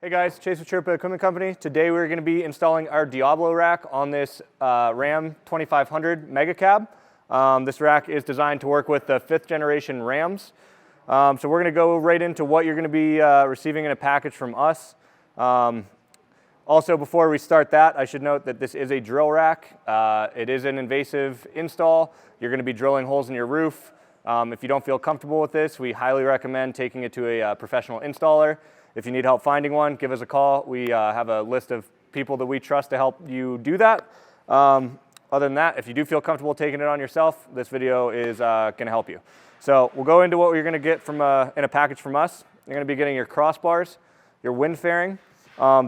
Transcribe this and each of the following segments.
Hey guys, Chase with Sherpa Equipment Company. Today we're going to be installing our Diablo rack on this Ram 2500 Mega Cab. This rack is designed to work with the 5th generation Rams. So we're going to go right into what you're going to be receiving in a package from us. Also, before we start that, I should note that this is a drill rack. It is an invasive install. You're going to be drilling holes in your roof. If you don't feel comfortable with this, we highly recommend taking it to a professional installer. If you need help finding one, give us a call. We have a list of people that we trust to help you do that. Other than that, if you do feel comfortable taking it on yourself, this video is going to help you. So we'll go into what you're going to get from in a package from us. You're going to be getting your crossbars, your wind fairing.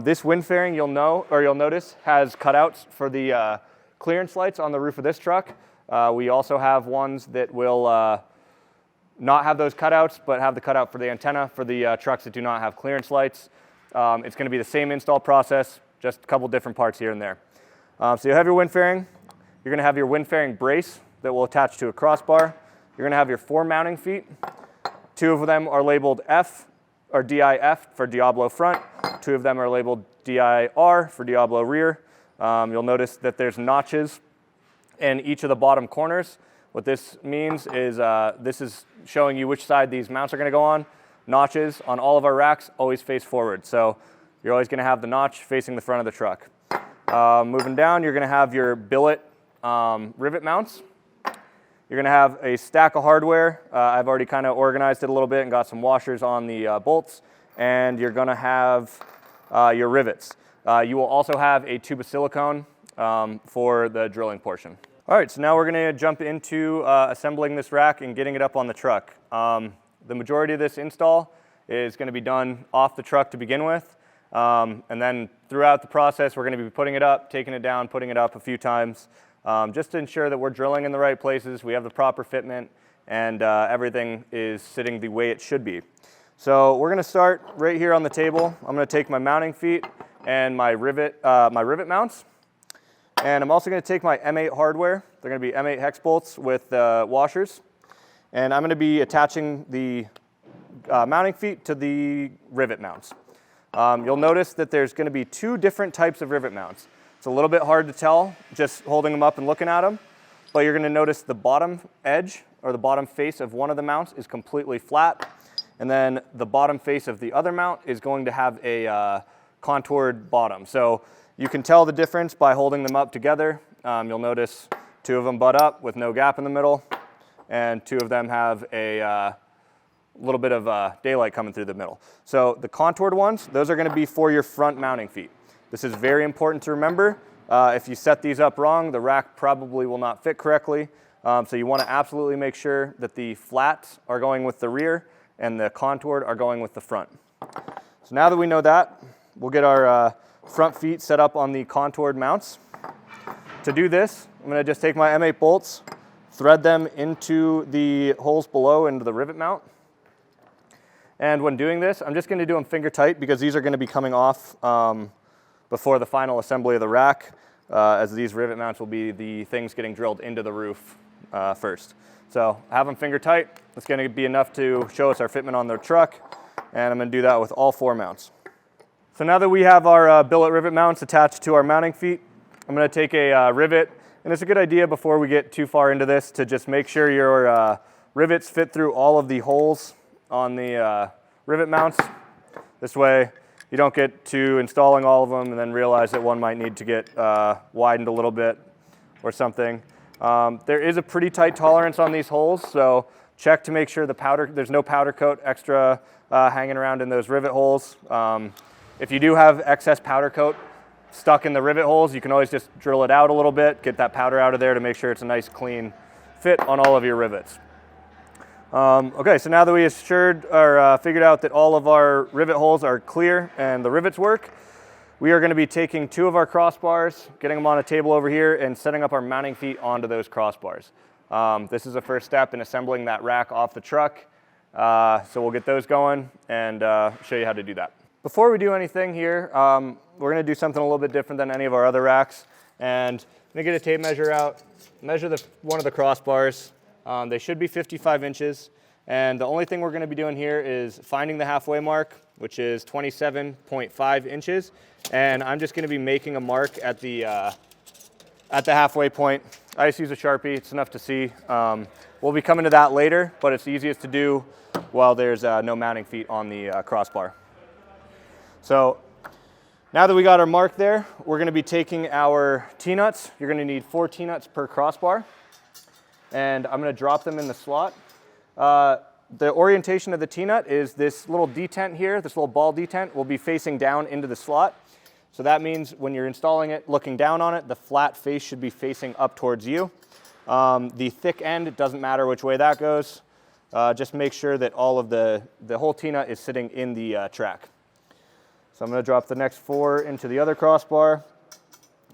This wind fairing, you'll notice, has cutouts for the clearance lights on the roof of this truck. We also have ones that will not have those cutouts, but have the cutout for the antenna for the trucks that do not have clearance lights. It's going to be the same install process, just a couple different parts here and there. So you'll have your wind fairing. You're going to have your wind fairing brace that will attach to a crossbar. You're going to have your 4 mounting feet. 2 of them are labeled F or DIF for Diablo front. 2 of them are labeled DIR for Diablo rear. You'll notice that there's notches in each of the bottom corners. What this means is this is showing you which side these mounts are going to go on. Notches on all of our racks always face forward, so you're always going to have the notch facing the front of the truck. Moving down, you're going to have your billet rivet mounts. You're going to have a stack of hardware. I've already kind of organized it a little bit and got some washers on the bolts, and you're going to have your rivets. You will also have a tube of silicone for the drilling portion. All right, so now we're going to jump into assembling this rack and getting it up on the truck. The majority of this install is going to be done off the truck to begin with, and then throughout the process we're going to be putting it up, taking it down, putting it up a few times, just to ensure that we're drilling in the right places, we have the proper fitment, and everything is sitting the way it should be. So we're going to start right here on the table. I'm going to take my mounting feet and my rivet mounts. And I'm also going to take my M8 hardware. They're going to be M8 hex bolts with washers. And I'm going to be attaching the mounting feet to the rivet mounts. You'll notice that there's going to be 2 different types of rivet mounts. It's a little bit hard to tell just holding them up and looking at them, but you're going to notice the bottom edge or the bottom face of one of the mounts is completely flat, and then the bottom face of the other mount is going to have a contoured bottom. So you can tell the difference by holding them up together. You'll notice 2 of them butt up with no gap in the middle, and 2 of them have a little bit of daylight coming through the middle. So the contoured ones, those are going to be for your front mounting feet. This is very important to remember. If you set these up wrong, the rack probably will not fit correctly. So you want to absolutely make sure that the flats are going with the rear and the contoured are going with the front. So now that we know that, we'll get our front feet set up on the contoured mounts. To do this, I'm going to just take my M8 bolts, thread them into the holes below into the rivet mount. And when doing this, I'm just going to do them finger tight because these are going to be coming off before the final assembly of the rack, as these rivet mounts will be the things getting drilled into the roof first. So have them finger tight. That's going to be enough to show us our fitment on the truck, and I'm going to do that with all 4 mounts. So now that we have our billet rivet mounts attached to our mounting feet, I'm going to take a rivet, and it's a good idea before we get too far into this to just make sure your rivets fit through all of the holes on the rivet mounts. This way you don't get to installing all of them and then realize that one might need to get widened a little bit or something. There is a pretty tight tolerance on these holes, so check to make sure there's no powder coat extra hanging around in those rivet holes. If you do have excess powder coat stuck in the rivet holes, you can always just drill it out a little bit, get that powder out of there to make sure it's a nice clean fit on all of your rivets. Okay, so now that we figured out that all of our rivet holes are clear and the rivets work, we are going to be taking 2 of our crossbars, getting them on a table over here, and setting up our mounting feet onto those crossbars. This is the first step in assembling that rack off the truck, so we'll get those going and show you how to do that. Before we do anything here, we're going to do something a little bit different than any of our other racks, and I'm going to get a tape measure out, measure one of the crossbars. They should be 55 inches, And the only thing we're going to be doing here is finding the halfway mark, which is 27.5 inches. And I'm just going to be making a mark at the halfway point. I just use a Sharpie, it's enough to see. We'll be coming to that later, but it's easiest to do while there's no mounting feet on the crossbar. So now that we got our mark there, we're going to be taking our T-nuts. You're going to need 4 T-nuts per crossbar. And I'm going to drop them in the slot. The orientation of the T-nut is this little detent here, this little ball detent will be facing down into the slot. So that means when you're installing it, looking down on it, the flat face should be facing up towards you. The thick end, it doesn't matter which way that goes. Just make sure that all of the whole T-nut is sitting in the track. So I'm going to drop the next 4 into the other crossbar.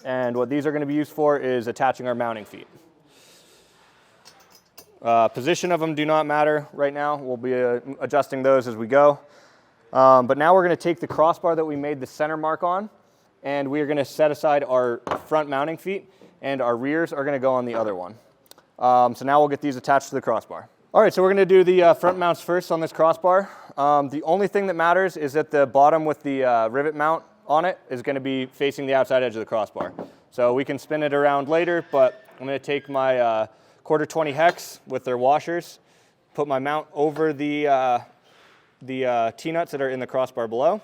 And what these are going to be used for is attaching our mounting feet. Position of them do not matter right now. We'll be adjusting those as we go. But now we're going to take the crossbar that we made the center mark on, and we are going to set aside our front mounting feet, and our rears are going to go on the other one. So now we'll get these attached to the crossbar. All right, so we're going to do the front mounts first on this crossbar. The only thing that matters is that the bottom with the rivet mount on it is going to be facing the outside edge of the crossbar. So we can spin it around later, but I'm going to take my quarter 20 hex with their washers, put my mount over the T-nuts that are in the crossbar below,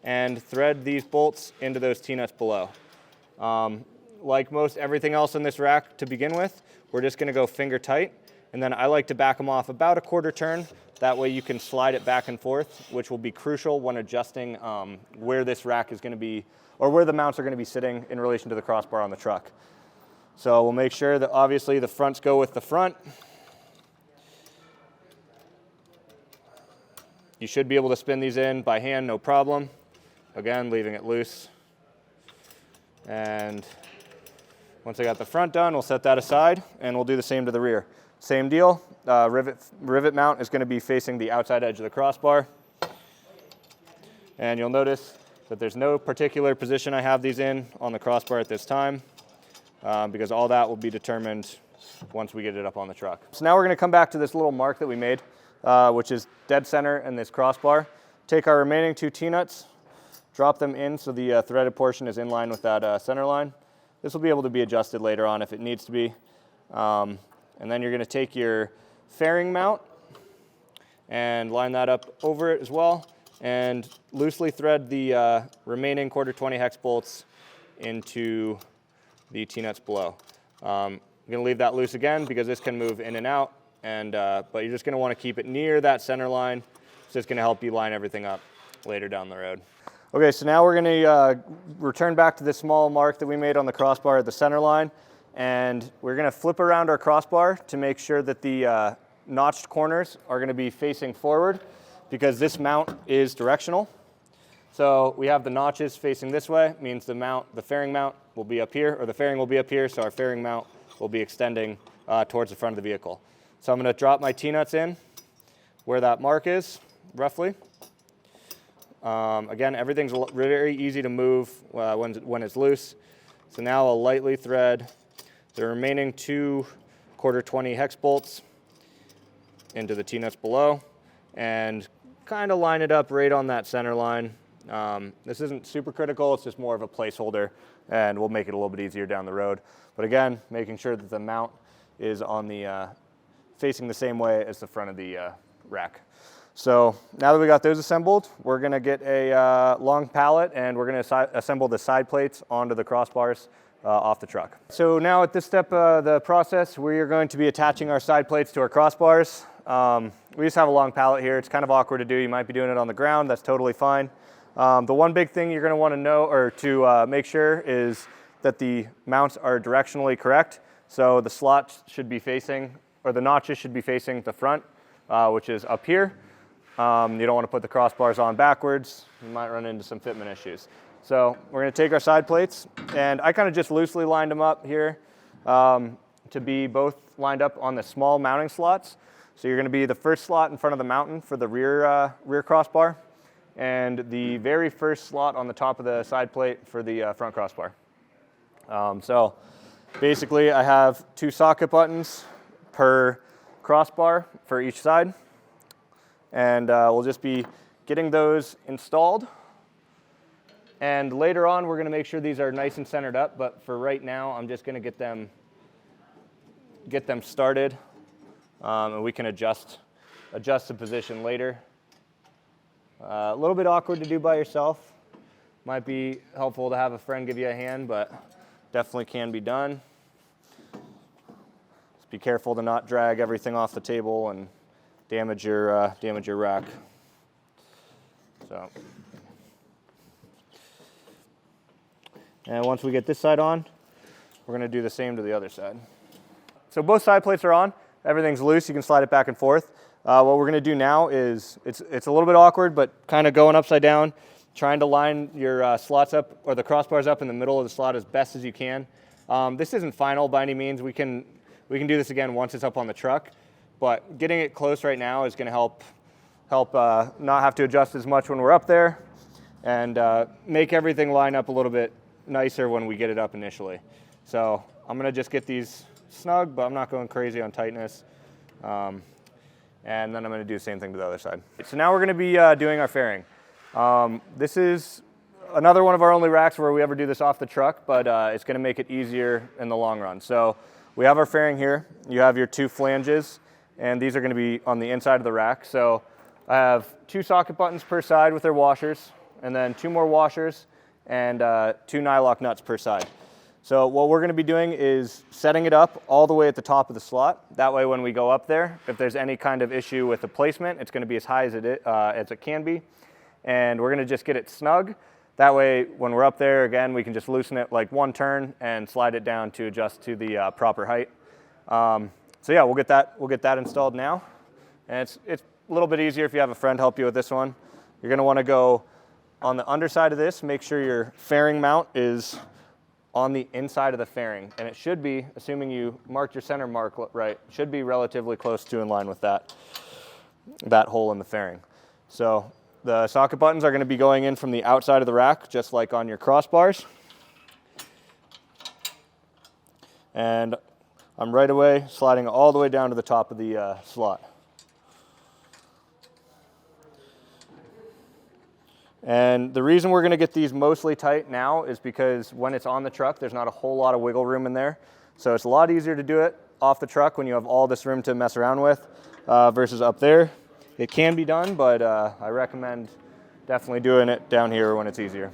and thread these bolts into those T-nuts below. Like most everything else in this rack to begin with, we're just going to go finger tight, and then I like to back them off about a quarter turn. That way you can slide it back and forth, which will be crucial when adjusting where this rack is going to be, or where the mounts are going to be sitting in relation to the crossbar on the truck. So we'll make sure that obviously the fronts go with the front. You should be able to spin these in by hand, no problem. Again, leaving it loose. And once I got the front done, we'll set that aside, and we'll do the same to the rear. Same deal, rivet mount is going to be facing the outside edge of the crossbar. And you'll notice that there's no particular position I have these in on the crossbar at this time, because all that will be determined once we get it up on the truck. So now we're going to come back to this little mark that we made, which is dead center in this crossbar. Take our remaining 2 T-nuts, drop them in so the threaded portion is in line with that center line. This will be able to be adjusted later on if it needs to be. And then you're going to take your fairing mount and line that up over it as well, and loosely thread the remaining quarter 20 hex bolts into the T-nuts below. I'm going to leave that loose again because this can move in and out, and but you're just going to want to keep it near that center line. So it's going to help you line everything up later down the road. Okay, so now we're going to return back to this small mark that we made on the crossbar at the center line, and we're going to flip around our crossbar to make sure that the notched corners are going to be facing forward, because this mount is directional. So we have the notches facing this way, means the fairing mount will be up here, or the fairing will be up here, so our fairing mount will be extending towards the front of the vehicle. So I'm going to drop my T-nuts in where that mark is, roughly. Again, everything's very easy to move when it's loose. So now I'll lightly thread the remaining 2 quarter 20 hex bolts into the T-nuts below, and kind of line it up right on that center line. This isn't super critical, it's just more of a placeholder, and we'll make it a little bit easier down the road. But again, making sure that the mount is on the facing the same way as the front of the rack. So now that we got those assembled, we're going to get a long pallet, and we're going to assemble the side plates onto the crossbars off the truck. So now at this step of the process, we are going to be attaching our side plates to our crossbars. We just have a long pallet here. It's kind of awkward to do. You might be doing it on the ground. That's totally fine. The one big thing you're going to want to know, or to make sure, is that the mounts are directionally correct. So the slots should be facing, or the notches should be facing the front, which is up here. You don't want to put the crossbars on backwards. You might run into some fitment issues. So we're going to take our side plates, and I kind of just loosely lined them up here to be both lined up on the small mounting slots. So you're going to be the first slot in front of the mountain for the rear crossbar, and the very first slot on the top of the side plate for the front crossbar. So basically I have 2 socket buttons per crossbar for each side. and we'll just be getting those installed. And later on, we're going to make sure these are nice and centered up, but for right now, I'm just going to get them started, and we can adjust the position later. A little bit awkward to do by yourself. Might be helpful to have a friend give you a hand, but definitely can be done. Just be careful to not drag everything off the table and damage your rack. So, and once we get this side on, we're going to do the same to the other side. So both side plates are on. Everything's loose. You can slide it back and forth. What we're going to do now is, it's a little bit awkward, but kind of going upside down, trying to line your slots up, or the crossbars up in the middle of the slot as best as you can. This isn't final by any means. We can do this again once it's up on the truck, but getting it close right now is going to help not have to adjust as much when we're up there, and make everything line up a little bit nicer when we get it up initially. So I'm going to just get these snug, but I'm not going crazy on tightness. And then I'm going to do the same thing to the other side. So now we're going to be doing our fairing. This is another one of our only racks where we ever do this off the truck, but it's going to make it easier in the long run. So we have our fairing here. You have your 2 flanges, and these are going to be on the inside of the rack. So I have 2 socket buttons per side with their washers, and then 2 more washers, and 2 nylock nuts per side. So what we're going to be doing is setting it up all the way at the top of the slot. That way when we go up there, if there's any kind of issue with the placement, it's going to be as high as it can be. And we're going to just get it snug. That way when we're up there, again, we can just loosen it like 1 turn and slide it down to adjust to the proper height. So yeah, we'll get that installed now. And it's a little bit easier if you have a friend help you with this one. You're going to want to go on the underside of this, make sure your fairing mount is on the inside of the fairing, and it should be, assuming you marked your center mark right, should be relatively close to in line with that hole in the fairing. So the socket buttons are going to be going in from the outside of the rack, just like on your crossbars. And I'm right away sliding all the way down to the top of the slot. And the reason we're going to get these mostly tight now is because when it's on the truck, there's not a whole lot of wiggle room in there. So it's a lot easier to do it off the truck when you have all this room to mess around with versus up there. It can be done, but I recommend definitely doing it down here when it's easier.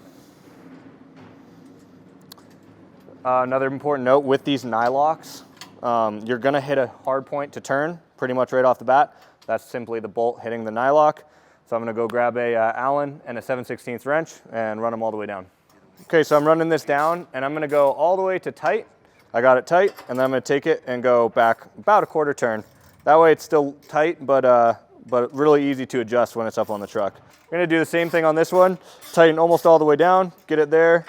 Another important note with these nylocks, you're going to hit a hard point to turn pretty much right off the bat. That's simply the bolt hitting the nylock. So I'm going to go grab a Allen and a 7/16 wrench and run them all the way down. Okay, so I'm running this down, and I'm going to go all the way to tight. I got it tight, and then I'm going to take it and go back about a quarter turn. That way it's still tight, but really easy to adjust when it's up on the truck. I'm going to do the same thing on this one. Tighten almost all the way down, get it there,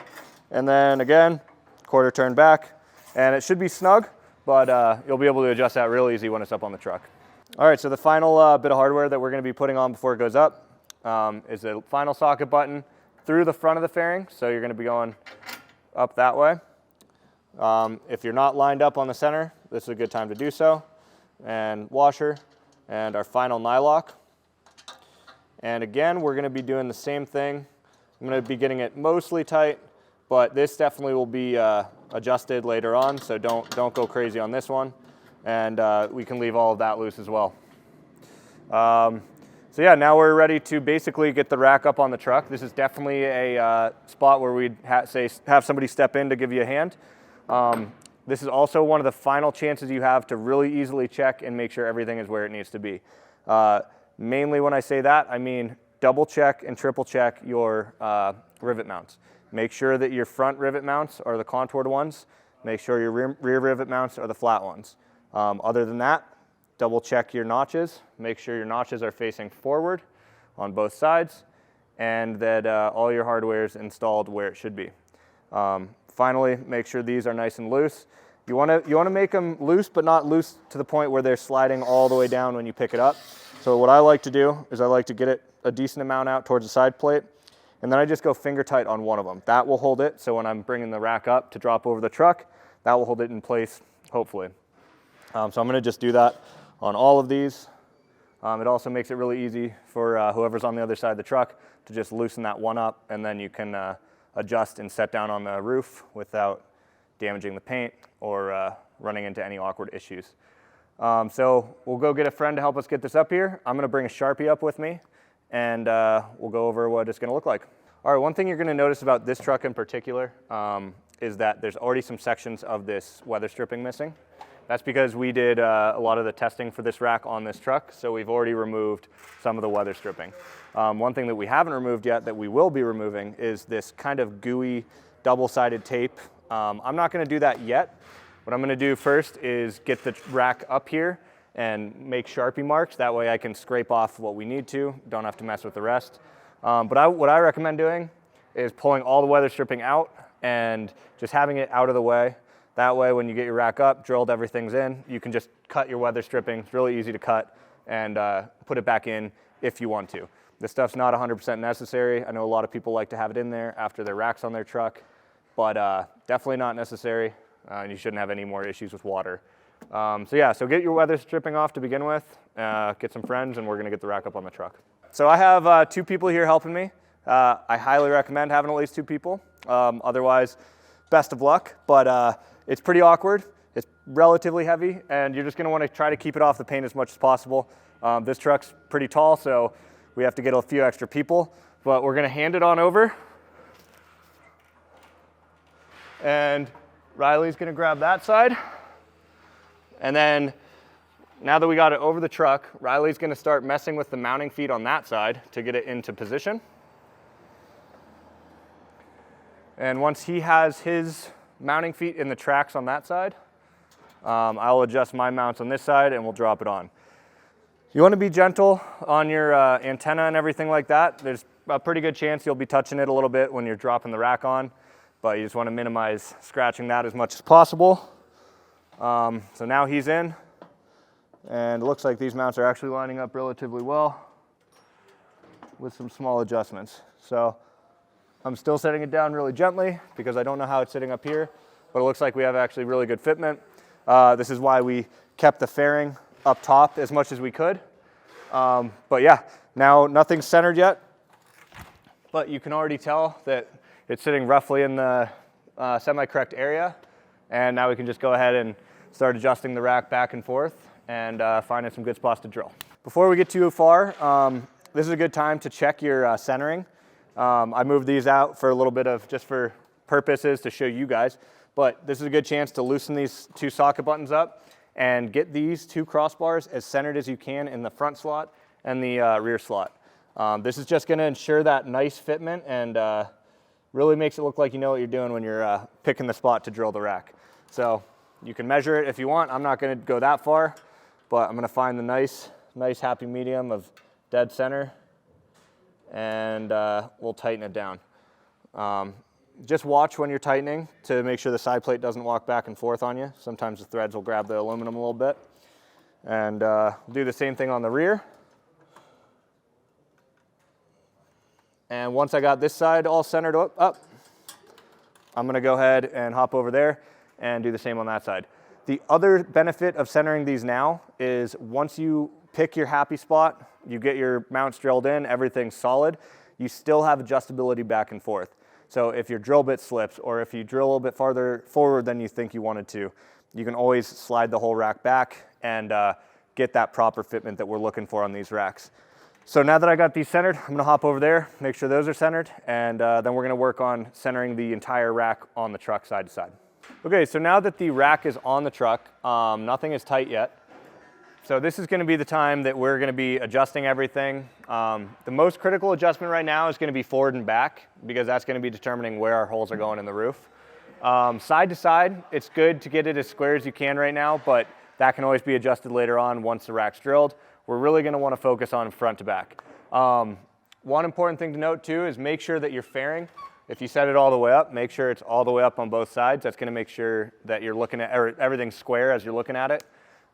and then again, quarter turn back. And it should be snug, but you'll be able to adjust that real easy when it's up on the truck. All right, so the final bit of hardware that we're going to be putting on before it goes up is the final socket button through the front of the fairing. So you're going to be going up that way. If you're not lined up on the center, this is a good time to do so. And washer, and our final nylock. And again, we're going to be doing the same thing. I'm going to be getting it mostly tight, but this definitely will be adjusted later on, so don't go crazy on this one. And we can leave all of that loose as well. So yeah, now we're ready to basically get the rack up on the truck. This is definitely a spot where we'd have somebody step in to give you a hand. This is also one of the final chances you have to really easily check and make sure everything is where it needs to be. Mainly when I say that, I mean double check and triple check your rivet mounts. Make sure that your front rivet mounts are the contoured ones. Make sure your rear rivet mounts are the flat ones. Other than that, double check your notches. Make sure your notches are facing forward on both sides, and that all your hardware is installed where it should be. Finally, make sure these are nice and loose. You want to make them loose, but not loose to the point where they're sliding all the way down when you pick it up. So what I like to do is I like to get it a decent amount out towards the side plate, and then I just go finger tight on one of them. That will hold it, so when I'm bringing the rack up to drop over the truck, that will hold it in place, hopefully. So I'm going to just do that on all of these. It also makes it really easy for whoever's on the other side of the truck to just loosen that one up, and then you can adjust and set down on the roof without damaging the paint or running into any awkward issues. So we'll go get a friend to help us get this up here. I'm going to bring a Sharpie up with me, and we'll go over what it's going to look like. All right, one thing you're going to notice about this truck in particular is that there's already some sections of this weather stripping missing. That's because we did a lot of the testing for this rack on this truck, so we've already removed some of the weather stripping. One thing that we haven't removed yet that we will be removing is this kind of gooey double-sided tape. I'm not going to do that yet. What I'm going to do first is get the rack up here and make Sharpie marks. That way I can scrape off what we need to, don't have to mess with the rest. But what I recommend doing is pulling all the weather stripping out and just having it out of the way. That way, when you get your rack up, drilled, everything's in, you can just cut your weather stripping. It's really easy to cut and put it back in if you want to. This stuff's not 100% necessary. I know a lot of people like to have it in there after their rack's on their truck, but definitely not necessary, and you shouldn't have any more issues with water. So get your weather stripping off to begin with, get some friends, and we're gonna get the rack up on the truck. So I have 2 people here helping me. I highly recommend having at least 2 people. Otherwise, best of luck, but it's pretty awkward. It's relatively heavy, and you're just going to want to try to keep it off the paint as much as possible. This truck's pretty tall, so we have to get a few extra people, but we're going to hand it on over. And Riley's going to grab that side. And then, now that we got it over the truck, Riley's going to start messing with the mounting feet on that side to get it into position. And once he has his mounting feet in the tracks on that side, I'll adjust my mounts on this side and we'll drop it on. You want to be gentle on your antenna and everything like that. There's a pretty good chance you'll be touching it a little bit when you're dropping the rack on, but you just want to minimize scratching that as much as possible. So now he's in, and it looks like these mounts are actually lining up relatively well with some small adjustments. So I'm still setting it down really gently because I don't know how it's sitting up here, but it looks like we have actually really good fitment. This is why we kept the fairing up top as much as we could. But yeah, now nothing's centered yet, but you can already tell that it's sitting roughly in the semi-correct area. And now we can just go ahead and start adjusting the rack back and forth and finding some good spots to drill. Before we get too far, this is a good time to check your centering. I moved these out for a little bit of, just for purposes to show you guys, but this is a good chance to loosen these 2 socket buttons up and get these 2 crossbars as centered as you can in the front slot and the rear slot. This is just going to ensure that nice fitment and really makes it look like you know what you're doing when you're picking the spot to drill the rack. So you can measure it if you want. I'm not going to go that far, but I'm going to find the nice happy medium of dead center, and we'll tighten it down. Just watch when you're tightening to make sure the side plate doesn't walk back and forth on you. Sometimes the threads will grab the aluminum a little bit. And do the same thing on the rear. And once I got this side all centered up, I'm going to go ahead and hop over there and do the same on that side. The other benefit of centering these now is once you pick your happy spot, you get your mounts drilled in, everything's solid, you still have adjustability back and forth. So if your drill bit slips or if you drill a little bit farther forward than you think you wanted to, you can always slide the whole rack back and get that proper fitment that we're looking for on these racks. So now that I got these centered, I'm going to hop over there, make sure those are centered, and then we're going to work on centering the entire rack on the truck side to side. Okay, so now that the rack is on the truck, nothing is tight yet. So this is going to be the time that we're going to be adjusting everything. The most critical adjustment right now is going to be forward and back because that's going to be determining where our holes are going in the roof. Side to side, it's good to get it as square as you can right now, but that can always be adjusted later on once the rack's drilled. We're really going to want to focus on front to back. One important thing to note too is make sure that your fairing, if you set it all the way up, make sure it's all the way up on both sides. That's going to make sure that you're looking at everything's square as you're looking at it.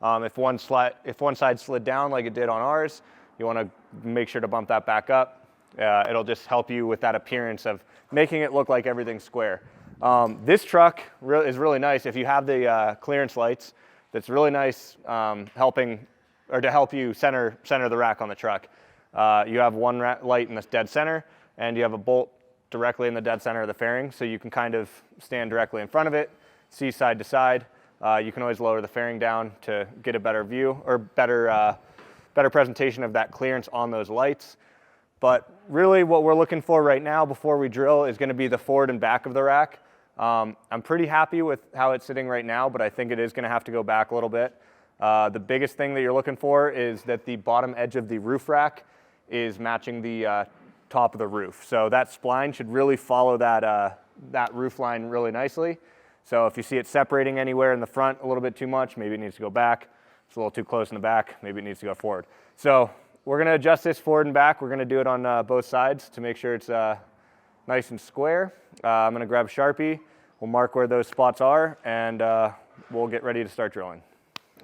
If one side slid down like it did on ours, you want to make sure to bump that back up. It'll just help you with that appearance of making it look like everything's square. This truck is really nice. If you have the clearance lights, that's really nice helping or to help you center the rack on the truck. You have one light in the dead center, and you have a bolt directly in the dead center of the fairing, so you can kind of stand directly in front of it, see side to side. You can always lower the fairing down to get a better view, or better presentation of that clearance on those lights. But really what we're looking for right now before we drill is going to be the forward and back of the rack. I'm pretty happy with how it's sitting right now, but I think it is going to have to go back a little bit. The biggest thing that you're looking for is that the bottom edge of the roof rack is matching the top of the roof. So that spline should really follow that roof line really nicely. So if you see it separating anywhere in the front a little bit too much, maybe it needs to go back. It's a little too close in the back, maybe it needs to go forward. So we're going to adjust this forward and back. We're going to do it on both sides to make sure it's nice and square. I'm going to grab a Sharpie. We'll mark where those spots are, and we'll get ready to start drilling.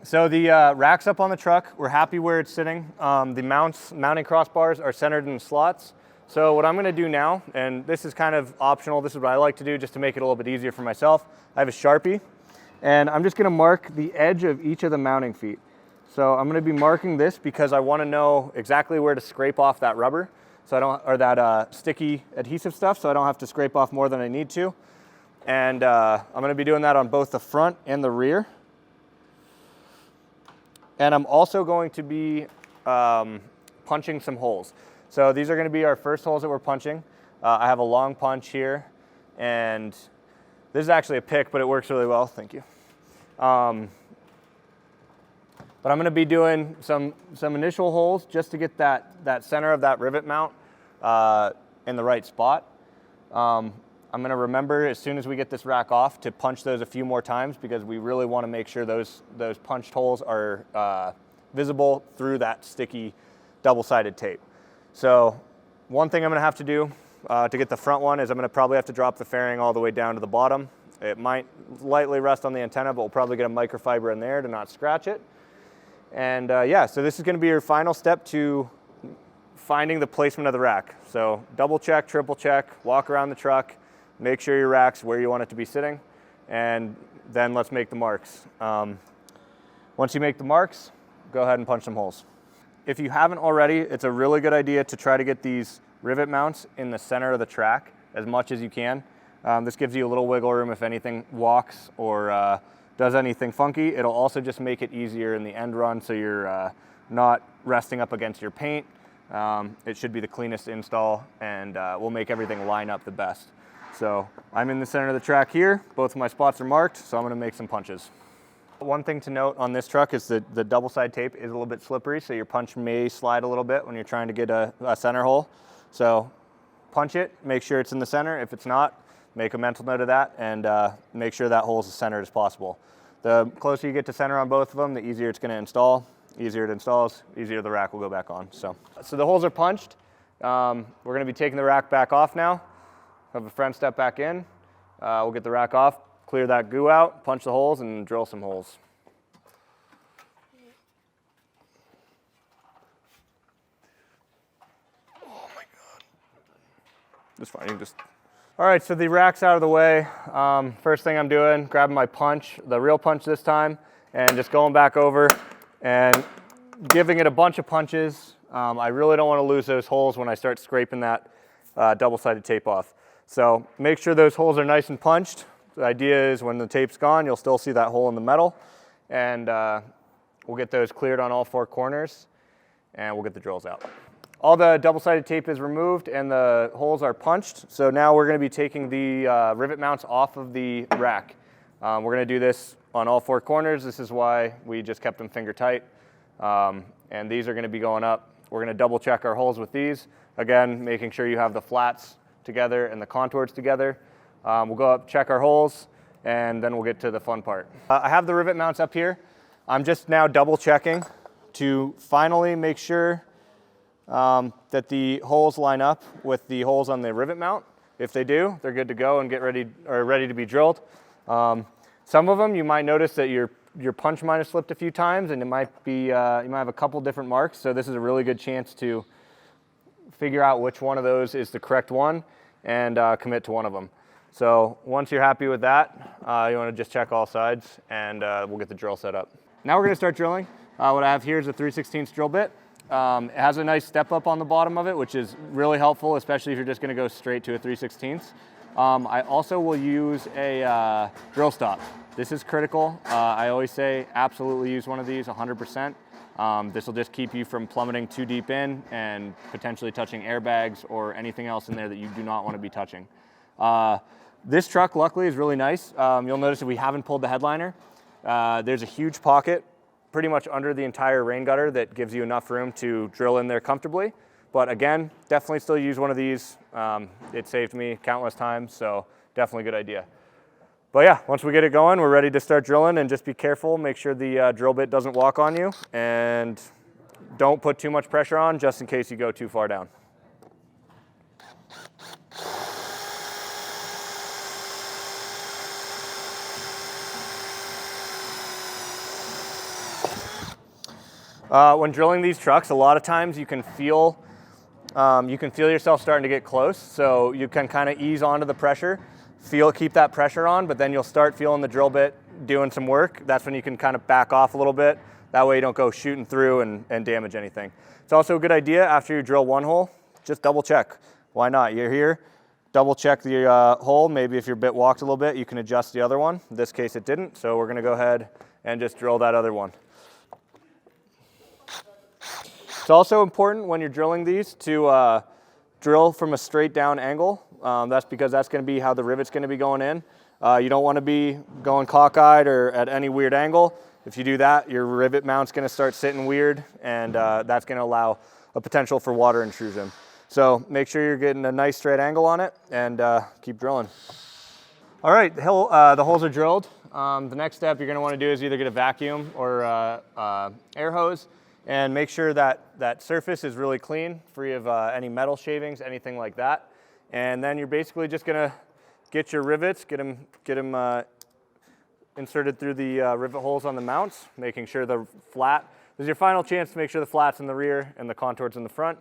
So the rack's up on the truck. We're happy where it's sitting. The mounting crossbars are centered in the slots. So what I'm going to do now, and this is kind of optional, this is what I like to do just to make it a little bit easier for myself. I have a Sharpie, and I'm just going to mark the edge of each of the mounting feet. So I'm going to be marking this because I want to know exactly where to scrape off that rubber, so I don't, or that sticky adhesive stuff, so I don't have to scrape off more than I need to. And I'm going to be doing that on both the front and the rear. And I'm also going to be punching some holes. So these are going to be our first holes that we're punching. I have a long punch here, and this is actually a pick, but it works really well. Thank you. But I'm going to be doing some initial holes just to get that center of that rivet mount in the right spot. I'm going to remember as soon as we get this rack off to punch those a few more times because we really want to make sure those punched holes are visible through that sticky double-sided tape. So one thing I'm going to have to do to get the front one is I'm going to probably have to drop the fairing all the way down to the bottom. It might lightly rest on the antenna, but we'll probably get a microfiber in there to not scratch it. And yeah, so this is going to be your final step to finding the placement of the rack. So double check, triple check, walk around the truck, make sure your rack's where you want it to be sitting, and then let's make the marks. Once you make the marks, go ahead and punch some holes. If you haven't already, it's a really good idea to try to get these rivet mounts in the center of the track as much as you can. This gives you a little wiggle room if anything walks or does anything funky. It'll also just make it easier in the end run so you're not resting up against your paint. It should be the cleanest install, and we'll make everything line up the best. So I'm in the center of the track here. Both of my spots are marked, so I'm going to make some punches. One thing to note on this truck is that the double side tape is a little bit slippery, so your punch may slide a little bit when you're trying to get a center hole. So punch it, make sure it's in the center. If it's not, make a mental note of that, and make sure that hole is as centered as possible. The closer you get to center on both of them, the easier it's going to install. Easier it installs, easier the rack will go back on. So the holes are punched. We're going to be taking the rack back off now. Have a friend step back in. We'll get the rack off, clear that goo out, punch the holes, and drill some holes. Oh my God. That's fine, you can just... All right, so the rack's out of the way. First thing I'm doing, grabbing my punch, the real punch this time, and just going back over and giving it a bunch of punches. I really don't want to lose those holes when I start scraping that double-sided tape off. So make sure those holes are nice and punched. The idea is when the tape's gone, you'll still see that hole in the metal, and we'll get those cleared on all four corners, and we'll get the drills out. All the double-sided tape is removed and the holes are punched. So now we're going to be taking the rivet mounts off of the rack. We're going to do this on all four corners. This is why we just kept them finger tight. And these are going to be going up. We're going to double check our holes with these. Again, making sure you have the flats together and the contours together. We'll go up, check our holes, and then we'll get to the fun part. I have the rivet mounts up here. I'm just now double checking to finally make sure that the holes line up with the holes on the rivet mount. If they do, they're good to go and get ready to be drilled. Some of them you might notice that your punch might have slipped a few times, and it might be you might have a couple different marks. So this is a really good chance to figure out which one of those is the correct one and commit to one of them. So once you're happy with that, you want to just check all sides, and we'll get the drill set up. Now we're going to start drilling. What I have here is a 3/16 drill bit. It has a nice step up on the bottom of it, which is really helpful, especially if you're just gonna go straight to a 3/16. I also will use a drill stop. This is critical. I always say absolutely use one of these 100%. This will just keep you from plummeting too deep in and potentially touching airbags or anything else in there that you do not want to be touching. This truck, luckily, is really nice. You'll notice that we haven't pulled the headliner. There's a huge pocket pretty much under the entire rain gutter that gives you enough room to drill in there comfortably. But again, definitely still use one of these. It saved me countless times, so definitely a good idea. But yeah, once we get it going, we're ready to start drilling, and just be careful, make sure the drill bit doesn't walk on you, and don't put too much pressure on just in case you go too far down. When drilling these trucks, a lot of times you can feel yourself starting to get close, so you can kind of ease onto the pressure. Keep that pressure on, but then you'll start feeling the drill bit doing some work. That's when you can kind of back off a little bit. That way you don't go shooting through and damage anything. It's also a good idea after you drill one hole, just double check. Why not? You're here, double check the hole. Maybe if your bit walked a little bit, you can adjust the other one. In this case, it didn't, so we're gonna go ahead and just drill that other one. It's also important when you're drilling these to drill from a straight down angle. That's because that's going to be how the rivet's going to be going in. You don't want to be going cockeyed or at any weird angle. If you do that, your rivet mount's going to start sitting weird, and that's going to allow a potential for water intrusion. So make sure you're getting a nice straight angle on it, and keep drilling. All right, the holes are drilled. The next step you're going to want to do is either get a vacuum or air hose, and make sure that that surface is really clean, free of any metal shavings, anything like that. And then you're basically just gonna get your rivets, get them inserted through the rivet holes on the mounts, making sure they're flat. This is your final chance to make sure the flat's in the rear and the contour's in the front.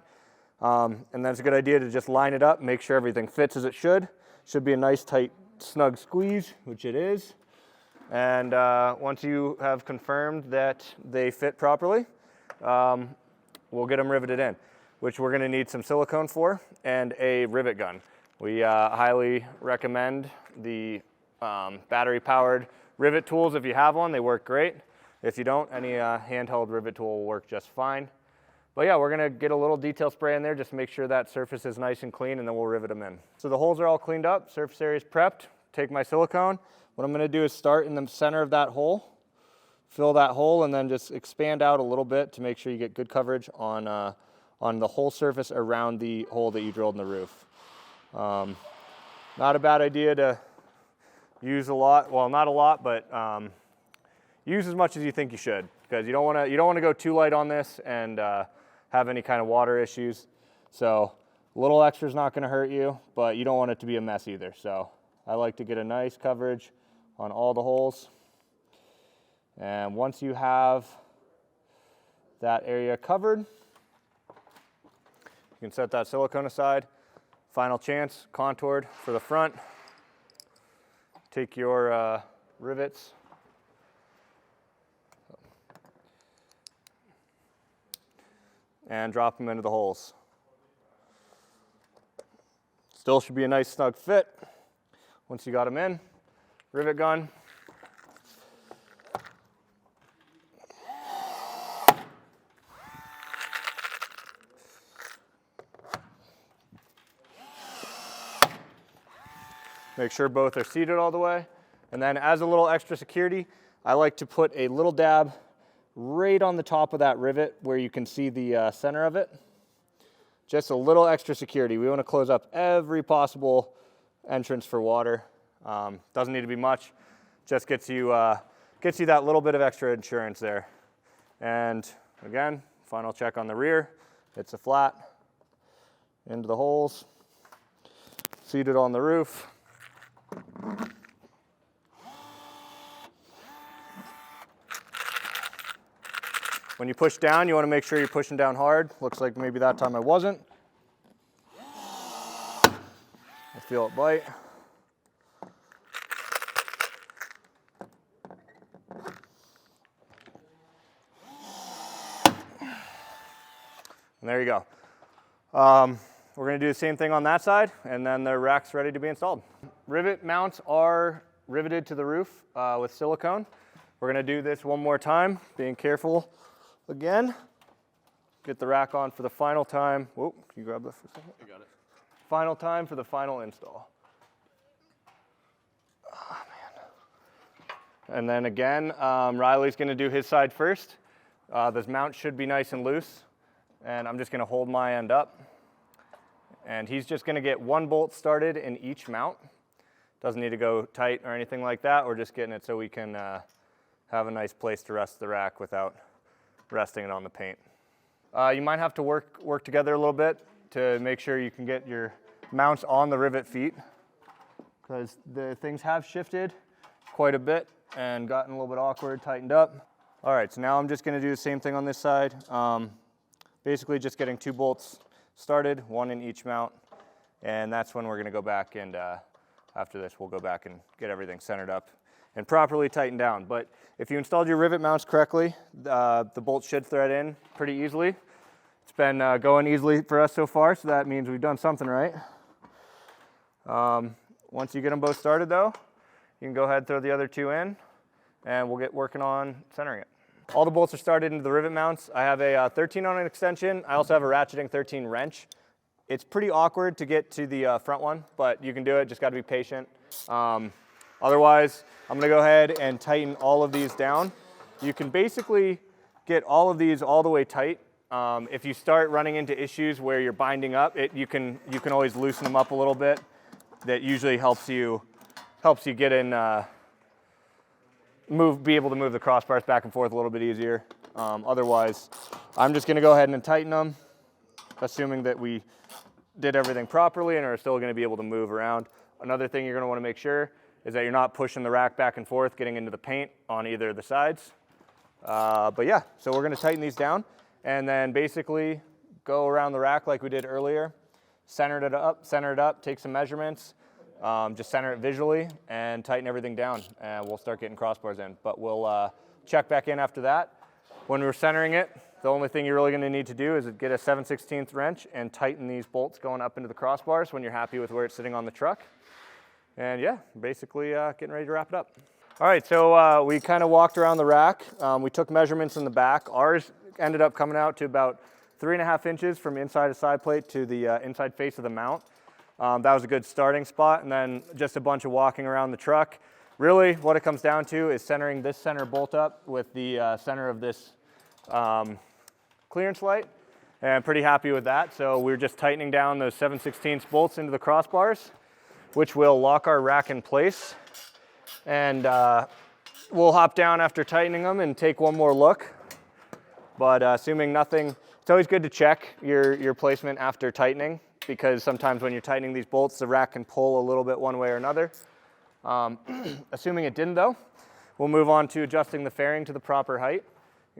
And then it's a good idea to just line it up, make sure everything fits as it should. Should be a nice, tight, snug squeeze, which it is. And once you have confirmed that they fit properly, we'll get them riveted in, which we're going to need some silicone for and a rivet gun. We highly recommend the battery-powered rivet tools if you have one. They work great. If you don't, any handheld rivet tool will work just fine. But yeah, we're going to get a little detail spray in there just to make sure that surface is nice and clean, and then we'll rivet them in. So the holes are all cleaned up, surface area is prepped. Take my silicone. What I'm going to do is start in the center of that hole, fill that hole, and then just expand out a little bit to make sure you get good coverage on the whole surface around the hole that you drilled in the roof. Not a bad idea to use a lot, well, not a lot, but use as much as you think you should, because you don't want to go too light on this and have any kind of water issues. So a little extra is not going to hurt you, but you don't want it to be a mess either. So I like to get a nice coverage on all the holes. And once you have that area covered, you can set that silicone aside. Final chance, contoured for the front. Take your rivets. And drop them into the holes. Still should be a nice snug fit. Once you got them in, rivet gun. Make sure both are seated all the way. And then as a little extra security, I like to put a little dab right on the top of that rivet where you can see the center of it. Just a little extra security. We want to close up every possible entrance for water. Doesn't need to be much. Just gets you that little bit of extra insurance there. And again, final check on the rear. It's a flat into the holes. Seated on the roof. When you push down, you want to make sure you're pushing down hard. Looks like maybe that time I wasn't. I feel it bite. And there you go. We're going to do the same thing on that side, and then the rack's ready to be installed. Rivet mounts are riveted to the roof with silicone. We're going to do this one more time, being careful again. Get the rack on for the final time. Whoa, can you grab that for a second? I got it. Final time for the final install. Oh, man. And then again, Riley's going to do his side first. This mount should be nice and loose, and I'm just going to hold my end up. And he's just going to get one bolt started in each mount. Doesn't need to go tight or anything like that. We're just getting it so we can have a nice place to rest the rack without resting it on the paint. You might have to work together a little bit to make sure you can get your mounts on the rivet feet, because the things have shifted quite a bit and gotten a little bit awkward, tightened up. All right, so now I'm just going to do the same thing on this side. Basically just getting 2 bolts started, 1 in each mount, and that's when we're going to go back and after this we'll go back and get everything centered up and properly tightened down. But if you installed your rivet mounts correctly, the bolts should thread in pretty easily. It's been going easily for us so far, so that means we've done something right. Once you get them both started though, you can go ahead and throw the other 2 in, and we'll get working on centering it. All the bolts are started into the rivet mounts. I have a 13 on an extension. I also have a ratcheting 13 wrench. It's pretty awkward to get to the front one, but you can do it, just gotta be patient. Otherwise, I'm gonna go ahead and tighten all of these down. You can basically get all of these all the way tight. If you start running into issues where you're binding up, you can always loosen them up a little bit. That usually helps you get in, be able to move the crossbars back and forth a little bit easier. Otherwise, I'm just gonna go ahead and tighten them, assuming that we did everything properly and are still gonna be able to move around. Another thing you're gonna wanna make sure is that you're not pushing the rack back and forth, getting into the paint on either of the sides. But yeah, so we're gonna tighten these down and then basically go around the rack like we did earlier, center it up, take some measurements, just center it visually and tighten everything down, and we'll start getting crossbars in. But we'll check back in after that. When we're centering it, the only thing you're really gonna need to do is get a 7/16 wrench and tighten these bolts going up into the crossbars when you're happy with where it's sitting on the truck. And yeah, basically getting ready to wrap it up. All right, so we kind of walked around the rack. We took measurements in the back. Ours ended up coming out to about 3.5 inches from inside a side plate to the inside face of the mount. That was a good starting spot, and then just a bunch of walking around the truck. Really, what it comes down to is centering this center bolt up with the center of this clearance light, and I'm pretty happy with that. So we're just tightening down those 7/16 bolts into the crossbars, which will lock our rack in place. And we'll hop down after tightening them and take one more look. But assuming nothing, it's always good to check your placement after tightening, because sometimes when you're tightening these bolts, the rack can pull a little bit one way or another. Assuming it didn't though, we'll move on to adjusting the fairing to the proper height,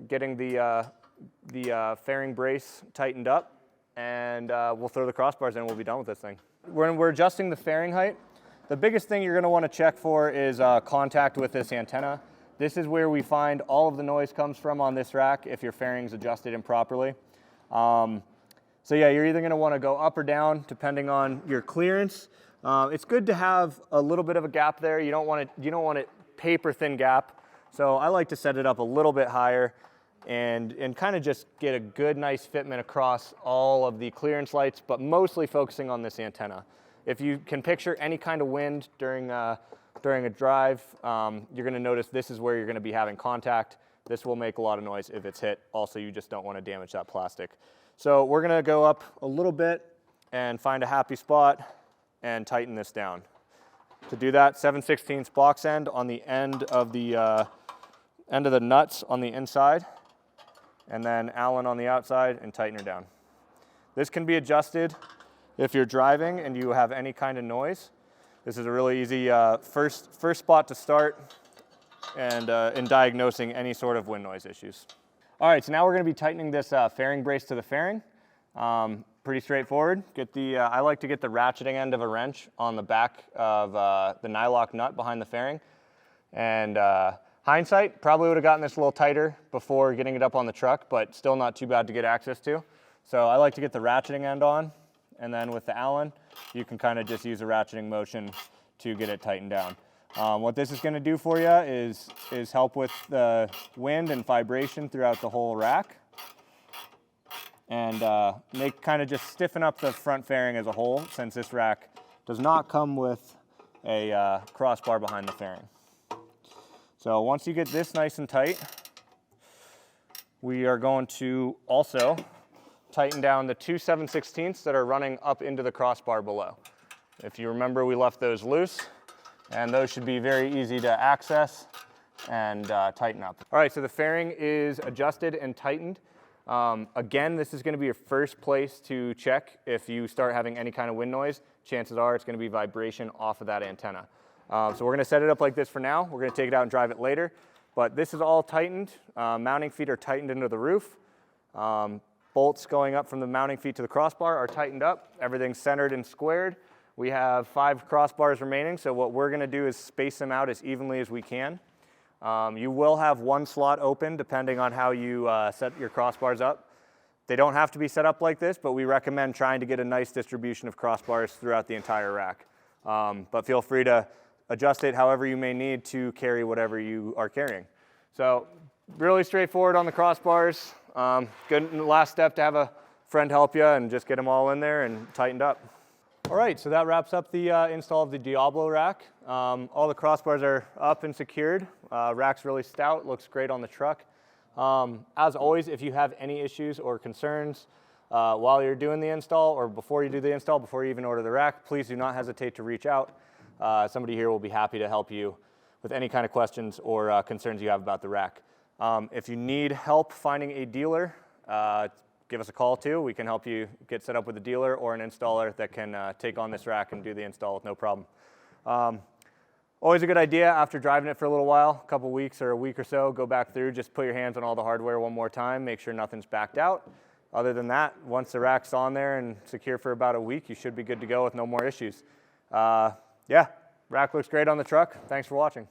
getting the fairing brace tightened up, and we'll throw the crossbars in and we'll be done with this thing. When we're adjusting the fairing height, the biggest thing you're gonna wanna check for is contact with this antenna. This is where we find all of the noise comes from on this rack if your fairing's adjusted improperly. So yeah, you're either gonna wanna go up or down depending on your clearance. It's good to have a little bit of a gap there. You don't want it paper thin gap. So I like to set it up a little bit higher and kind of just get a good, nice fitment across all of the clearance lights, but mostly focusing on this antenna. If you can picture any kind of wind during a drive, you're gonna notice this is where you're gonna be having contact. This will make a lot of noise if it's hit. Also, you just don't wanna damage that plastic. So we're gonna go up a little bit and find a happy spot and tighten this down. To do that, 7/16 box end on the end of the nuts on the inside, and then Allen on the outside, and tighten her down. This can be adjusted if you're driving and you have any kind of noise. This is a really easy first spot to start and in diagnosing any sort of wind noise issues. All right, so now we're gonna be tightening this fairing brace to the fairing. Pretty straightforward. I like to get the ratcheting end of a wrench on the back of the nylock nut behind the fairing. And hindsight, probably would have gotten this a little tighter before getting it up on the truck, but still not too bad to get access to. So I like to get the ratcheting end on, and then with the Allen, you can kind of just use a ratcheting motion to get it tightened down. What this is going to do for you is help with the wind and vibration throughout the whole rack, and kind of just stiffen up the front fairing as a whole, since this rack does not come with a crossbar behind the fairing. So once you get this nice and tight, we are going to also tighten down the 2 7/16 that are running up into the crossbar below. If you remember, we left those loose, and those should be very easy to access and tighten up. All right, so the fairing is adjusted and tightened. Again, this is going to be your first place to check if you start having any kind of wind noise. Chances are it's going to be vibration off of that antenna. So we're going to set it up like this for now. We're going to take it out and drive it later. But this is all tightened. Mounting feet are tightened into the roof. Bolts going up from the mounting feet to the crossbar are tightened up. Everything's centered and squared. We have 5 crossbars remaining, so what we're going to do is space them out as evenly as we can. You will have 1 slot open depending on how you set your crossbars up. They don't have to be set up like this, but we recommend trying to get a nice distribution of crossbars throughout the entire rack. But feel free to adjust it however you may need to carry whatever you are carrying. So really straightforward on the crossbars. Good last step to have a friend help you and just get them all in there and tightened up. All right, so that wraps up the install of the Diablo rack. All the crossbars are up and secured. Rack's really stout, looks great on the truck. As always, if you have any issues or concerns while you're doing the install or before you do the install, before you even order the rack, please do not hesitate to reach out. Somebody here will be happy to help you with any kind of questions or concerns you have about the rack. If you need help finding a dealer, give us a call too. We can help you get set up with a dealer or an installer that can take on this rack and do the install with no problem. Always a good idea after driving it for a little while, a couple weeks or a week or so, go back through, just put your hands on all the hardware one more time, make sure nothing's backed out. Other than that, once the rack's on there and secure for about a week, you should be good to go with no more issues. Yeah, rack looks great on the truck. Thanks for watching.